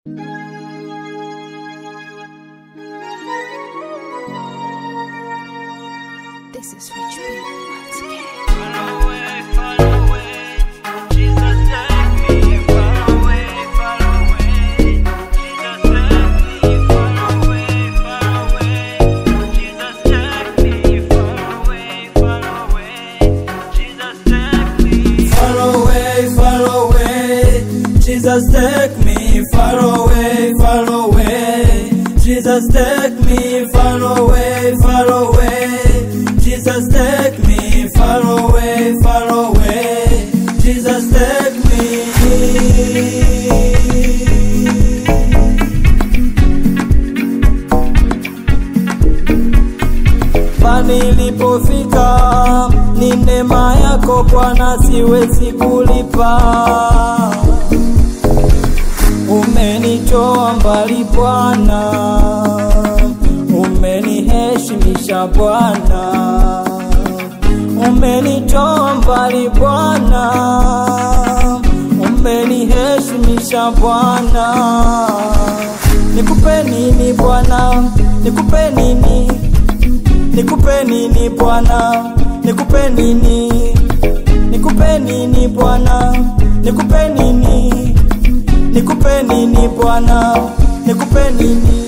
This is Rich B once again. Far away, Jesus take me. Far away, Jesus take me. Far away, Jesus take me. Far away, Jesus take me. Far away, Jesus take me. Far away, Jesus take me. Far away, Jesus take me. Far away, Jesus take me. Nilipofika ni neema yako Bwana, siwezi kulipa. Umenitoa mbali Bwana, umeniheshimisha Bwana. Umenitoa mbali Bwana, umeniheshimisha Bwana. Nikupe nini Bwana? Nikupe nini? Nikupe nini Bwana? Nikupe nini? Nikupe nini Bwana? Nikupe nini? Nikupe nini Bwana? Nikupe nini?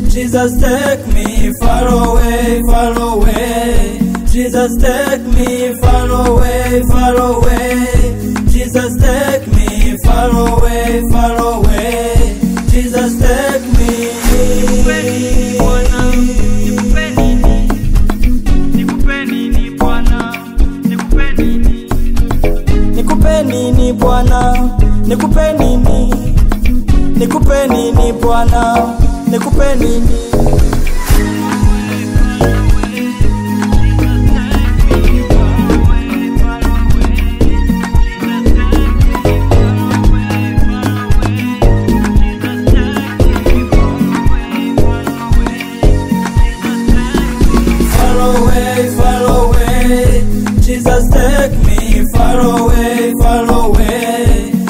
Jesus take me. Far away, Jesus take me. Far away, Jesus take me. Far away, Jesus take me. Nikupe nini Bwana? Nikupe nini Bwana? Nikupe nini? Nikupe nini Bwana? Nikupe nini? Far away, Jesus take me. Far away,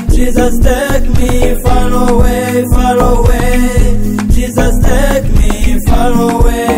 Jesus take me. Far away, Jesus take me. Far away.